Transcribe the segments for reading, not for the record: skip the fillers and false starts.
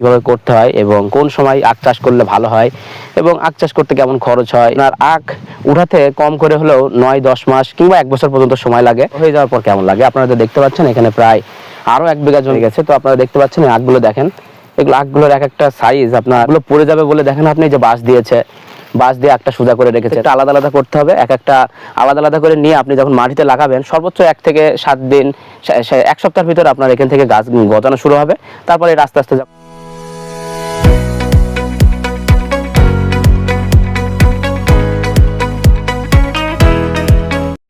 কিভাবে করতে হয় এবং কোন সময় আখ চাষ করলে ভালো হয় এবং আখ চাষ করতে কেমন খরচ হয়। আপনার আখ উঠাতে কম করে হলেও 9-10 মাস কিংবা 1 বছর পর্যন্ত সময় লাগে। হয়ে যাওয়ার পর কেমন লাগে আপনারা দেখতে পাচ্ছেন এখানে প্রায় আরো 1 বিঘা জমি গেছে। তো আপনারা দেখতে পাচ্ছেন এই আখগুলো দেখেন, এগুলো আখগুলোর এক একটা সাইজ আপনার এগুলো পড়ে যাবে বলে দেখেন আপনি যে বাঁশ দিয়েছে, বাঁশ দিয়ে একটা সোজা করে রেখেছে। এটা আলাদা আলাদা করতে হবে, এক একটা আলাদা আলাদা করে নিয়ে আপনি যখন মাটিতে লাগাবেন সর্বোচ্চ 1 থেকে 7 দিন 1 সপ্তাহের ভিতরে আপনার এখান থেকে গাছ গজানো শুরু হবে। তারপরে আস্তে আস্তে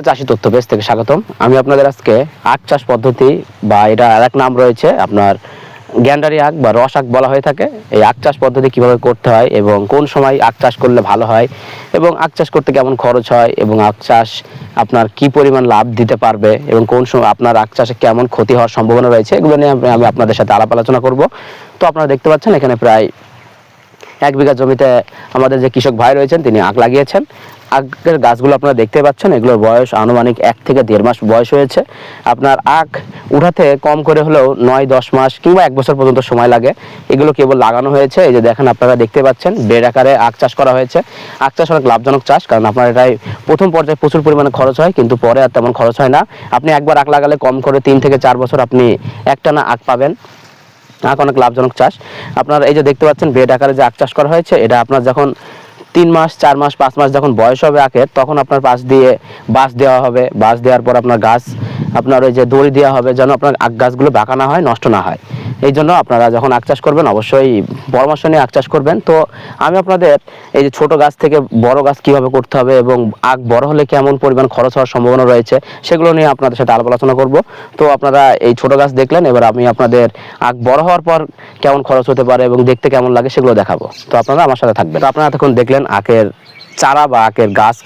চাষি তথ্য পেজ থেকে স্বাগতম। আমি আপনাদের আজকে আখ চাষ পদ্ধতি বা এটা আরেক নাম রয়েছে আপনার গ্যান্ডারি আখ বা রস আখ বলা হয়ে থাকে। এই আখ চাষ পদ্ধতি কিভাবে করতে হয় এবং কোন সময় আখ চাষ করলে ভালো হয় এবং আখ চাষ করতে কেমন খরচ হয় এবং আখ চাষ আপনার কি পরিমাণ লাভ দিতে পারবে এবং কোন সময় আপনার আখ চাষে কেমন ক্ষতি হওয়ার সম্ভাবনা রয়েছে, এগুলো নিয়ে আমি আপনাদের সাথে আলাপ আলোচনা করব। তো আপনারা দেখতে পাচ্ছেন এখানে প্রায় 1 বিঘা জমিতে আমাদের যে কৃষক ভাই রয়েছেন তিনি আখ লাগিয়েছেন। আখের গাছগুলো আপনারা দেখতে পাচ্ছেন, এগুলোর বয়স আনুমানিক 1 থেকে 1.5 মাস বয়স হয়েছে। আপনার আখ উঠাতে কম করে হলেও 9-10 মাস কিংবা 1 বছর পর্যন্ত সময় লাগে। এগুলো কেবল লাগানো হয়েছে। এই যে দেখেন আপনারা দেখতে পাচ্ছেন বেড আকারে আখ চাষ করা হয়েছে। আখ চাষ অনেক লাভজনক চাষ, কারণ আপনার এটাই প্রথম পর্যায়ে প্রচুর পরিমাণে খরচ হয়, কিন্তু পরে আর তেমন খরচ হয় না। আপনি একবার আখ লাগালে কম করে 3 থেকে 4 বছর আপনি একটানা আখ পাবেন। আখ অনেক লাভজনক চাষ। আপনারা এই যে দেখতে পাচ্ছেন বেড আকারে যে আখ চাষ করা হয়েছে, এটা আপনার যখন 3 মাস 4 মাস 5 মাস যখন বয়স হবে আখের, তখন আপনার পাশ দিয়ে বাঁশ দেওয়া হবে। বাঁশ দেওয়ার পর আপনার গাছ আপনার ওই যে দড়ি দেওয়া হবে যেন আপনার আখ গাছগুলো বাঁকা না হয়, নষ্ট না হয়। এই জন্য আপনারা যখন আখ চাষ করবেন অবশ্যই পরামর্শ নিয়ে আখ চাষ করবেন। তো আমি আপনাদের এই যে ছোট গাছ থেকে বড় গাছ কিভাবে করতে হবে এবং আখ বড় হলে কেমন পরিমাণ খরচ হওয়ার সম্ভাবনা রয়েছে সেগুলো নিয়ে আপনাদের সাথে আলাপ আলোচনা করব। তো আপনারা এই ছোট গাছ দেখলেন, এবার আমি আপনাদের আখ বড় হওয়ার পর কেমন খরচ হতে পারে এবং দেখতে কেমন লাগে সেগুলো দেখাবো। তো আপনারা আমার সাথে থাকবেন। তো আপনারা এতক্ষণ দেখলেন আখের চারা বা আখের গাছ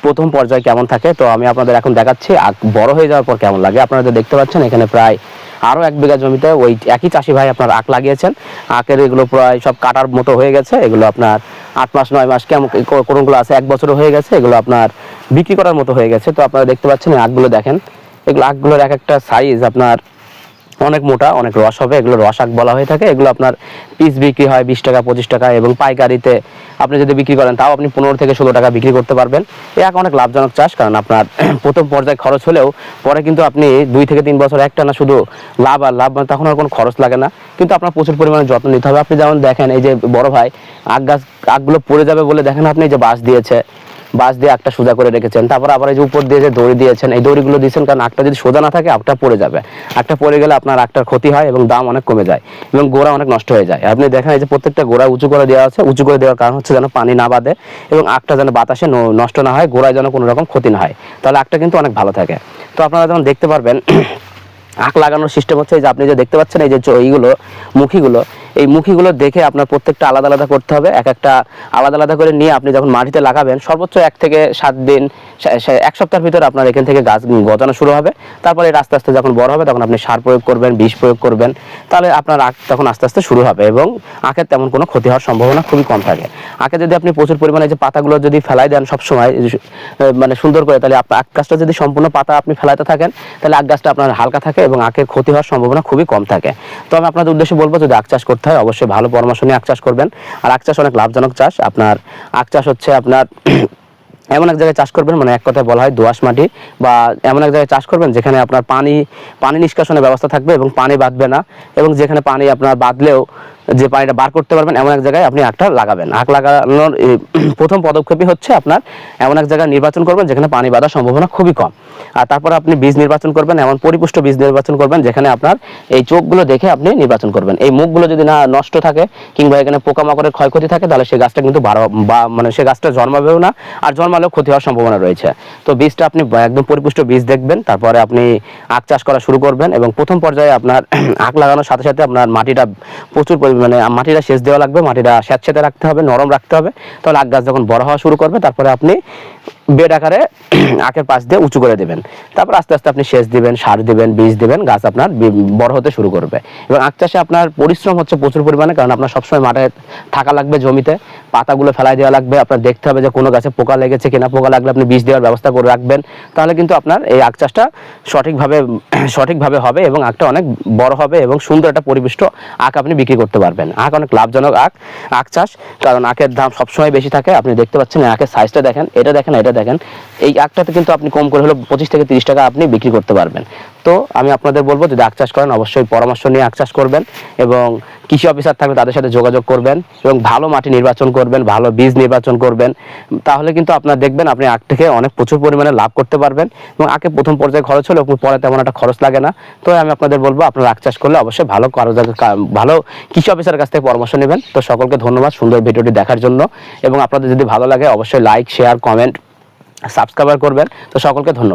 প্রথম পর্যায়ে কেমন থাকে। তো আমি আপনাদের এখন দেখাচ্ছি আখ বড় হয়ে যাওয়ার পর কেমন লাগে। আপনারা দেখতে পাচ্ছেন এখানে প্রায় আরো 1 বিঘা জমিতে ওই একই চাষি ভাই আপনার আখ লাগিয়েছেন। আখের এগুলো প্রায় সব কাটার মতো হয়ে গেছে। এগুলো আপনার 8 মাস 9 মাস কেমন কোনগুলো আছে 1 বছরও হয়ে গেছে। এগুলো আপনার বিক্রি করার মতো হয়ে গেছে। তো আপনারা দেখতে পাচ্ছেন আখগুলো দেখেন, এগুলো আখগুলোর এক একটা সাইজ আপনার অনেক মোটা, অনেক রস হবে। এগুলো রস আখ বলা হয়ে থাকে। এগুলো আপনার পিস বিক্রি হয় 20 টাকা 25 টাকা এবং পাইকারিতে আপনি যদি বিক্রি করেন তাও আপনি 15 থেকে 16 টাকা বিক্রি করতে পারবেন। এই আখ অনেক লাভজনক চাষ, কারণ আপনার প্রথম পর্যায়ে খরচ হলেও পরে কিন্তু আপনি 2 থেকে 3 বছর একটানা শুধু লাভ আর লাভ, মানে তখন আর কোনো খরচ লাগে না। কিন্তু আপনার প্রচুর পরিমাণে যত্ন নিতে হবে। আপনি যেমন দেখেন এই যে বড় ভাই আখগুলো পড়ে যাবে বলে দেখেন আপনি যে বাঁশ দিয়েছে, বাঁশ দিয়ে আখটা সোজা করে রেখেছেন। তারপর আবার এই যে উপর দিয়ে যে দড়ি দিয়েছেন, এই দড়িগুলো দিয়েছেন কারণ আখটা যদি সোজা না থাকে আখটা পড়ে যাবে। আখটা পড়ে গেলে আপনার আখটার ক্ষতি হয় এবং দাম অনেক কমে যায় এবং গোড়া অনেক নষ্ট হয়ে যায়। আপনি দেখেন এই যে প্রত্যেকটা গোড়া উঁচু করে দেওয়া আছে। উঁচু করে দেওয়ার কারণ হচ্ছে যেন পানি না বাঁধে এবং আখটা যেন বাতাসে নষ্ট না হয়, গোড়ায় যেন কোনো রকম ক্ষতি না হয়, তাহলে আখটা কিন্তু অনেক ভালো থাকে। তো আপনারা যেমন দেখতে পারবেন আখ লাগানোর সিস্টেম হচ্ছে এই যে আপনি যে দেখতে পাচ্ছেন এই যে এইগুলো মুখিগুলো, এই মুখিগুলো দেখে আপনার প্রত্যেকটা আলাদা আলাদা করতে হবে। এক একটা আলাদা আলাদা করে নিয়ে আপনি যখন মাটিতে লাগাবেন সর্বোচ্চ 1 থেকে 7 দিন 1 সপ্তাহের ভিতরে আপনার এখান থেকে গাছ গজানো শুরু হবে। তারপরে আস্তে আস্তে যখন বড় হবে তখন আপনি সার প্রয়োগ করবেন, বিষ প্রয়োগ করবেন, তাহলে আপনার আখ তখন আস্তে আস্তে শুরু হবে এবং আখের তেমন কোনো ক্ষতি হওয়ার সম্ভাবনা খুবই কম থাকে। আখে যদি আপনি প্রচুর পরিমাণে যে পাতাগুলো যদি ফেলাই দেন সবসময় মানে সুন্দর করে, তাহলে আপনার আখ গাছটা যদি সম্পূর্ণ পাতা আপনি ফেলাতে থাকেন তাহলে আখ গাছটা আপনার হালকা থাকে এবং আখের ক্ষতি হওয়ার সম্ভাবনা খুবই কম থাকে। তো আমি আপনাদের উদ্দেশ্যে বলবো যদি আখ চাষ করতে হয় অবশ্যই ভালো পরামর্শ নিয়ে আখ চাষ করবেন। আর আখ চাষ অনেক লাভজনক চাষ। আপনার আখ চাষ হচ্ছে আপনার এমন এক জায়গায় চাষ করবেন, মানে এক কথায় বলা হয় দোআঁশ মাটি, বা এমন এক জায়গায় চাষ করবেন যেখানে আপনার পানি নিষ্কাশনের ব্যবস্থা থাকবে এবং পানি বাঁধবে না, এবং যেখানে পানি আপনার বাঁধলেও যে পানিটা বার করতে পারবেন এমন এক জায়গায় আপনি আখটা লাগাবেন। আখ লাগানোর প্রথম পদক্ষেপই হচ্ছে আপনার এমন এক জায়গায় নির্বাচন করবেন যেখানে পানি বাঁধার সম্ভাবনা খুবই কম। আর তারপর আপনি বীজ নির্বাচন করবেন, এমন পরিপুষ্ট বীজ নির্বাচন করবেন যেখানে আপনার এই চোখগুলো দেখে আপনি নির্বাচন করবেন। এই মুখগুলো যদি না নষ্ট থাকে কিংবা এখানে পোকামাকড়ের ক্ষয়ক্ষতি থাকে তাহলে সেই গাছটা কিন্তু মানে সেই গাছটা জন্মাবেও না, আর জন্মালেও ক্ষতি হওয়ার সম্ভাবনা রয়েছে। তো বীজটা আপনি একদম পরিপুষ্ট বীজ দেখবেন, তারপরে আপনি আখ চাষ করা শুরু করবেন। এবং প্রথম পর্যায়ে আপনার আখ লাগানোর সাথে সাথে আপনার মাটিটা প্রচুর পরিমাণে মাটিটা সেচ দেওয়া লাগবে, মাটিটা স্যাঁতসেঁতে রাখতে হবে, নরম রাখতে হবে, তাহলে আখ গাছ যখন বড় হওয়া শুরু করবে তারপরে আপনি বেড আকারে আখের পাশ দিয়ে উঁচু করে দেবেন। তারপর আস্তে আস্তে আপনি সেচ দিবেন, সার দিবেন, বীজ দিবেন, গাছ আপনার বড় হতে শুরু করবে। এবং আখ চাষে আপনার পরিশ্রম হচ্ছে প্রচুর পরিমাণে, কারণ আপনার সবসময় মাঠে থাকা লাগবে, জমিতে পাতাগুলো ফেলাই দেওয়া লাগবে, আপনার দেখতে হবে যে কোনো গাছে পোকা লেগেছে কিনা, পোকা লাগলে আপনি বীজ দেওয়ার ব্যবস্থা করে রাখবেন। তাহলে কিন্তু আপনার এই আখ চাষটা সঠিকভাবে হবে এবং আখটা অনেক বড় হবে এবং সুন্দর একটা পরিপুষ্ট আখ আপনি বিক্রি করতে পারবেন। আখ অনেক লাভজনক আখ চাষ, কারণ আখের দাম সবসময় বেশি থাকে। আপনি দেখতে পাচ্ছেন আখের সাইজটা দেখেন, এটা দেখেন, এই আখটাতে কিন্তু আপনি কম করে হলো 25 থেকে 30 টাকা আপনি বিক্রি করতে পারবেন। তো আমি আপনাদের বলবো, যদি আখ চাষ করেন অবশ্যই পরামর্শ নিয়ে আখ চাষ করবেন এবং কৃষি অফিসার থাকলে তাদের সাথে যোগাযোগ করবেন এবং ভালো মাটি নির্বাচন করবেন, ভালো বীজ নির্বাচন করবেন। তাহলে কিন্তু আপনার দেখবেন আপনি আখ থেকে অনেক প্রচুর পরিমাণে লাভ করতে পারবেন এবং আখে প্রথম পর্যায়ে খরচ হলো, পরে তেমন একটা খরচ লাগে না। তো আমি আপনাদের বলবো, আপনারা আখ চাষ করলে অবশ্যই ভালো কৃষি অফিসারের কাছ থেকে পরামর্শ নেবেন। তো সকলকে ধন্যবাদ সুন্দর ভিডিওটি দেখার জন্য, এবং আপনাদের যদি ভালো লাগে অবশ্যই লাইক, শেয়ার, কমেন্ট, সাবস্ক্রাইব করবেন। তো সকলকে ধন্যবাদ।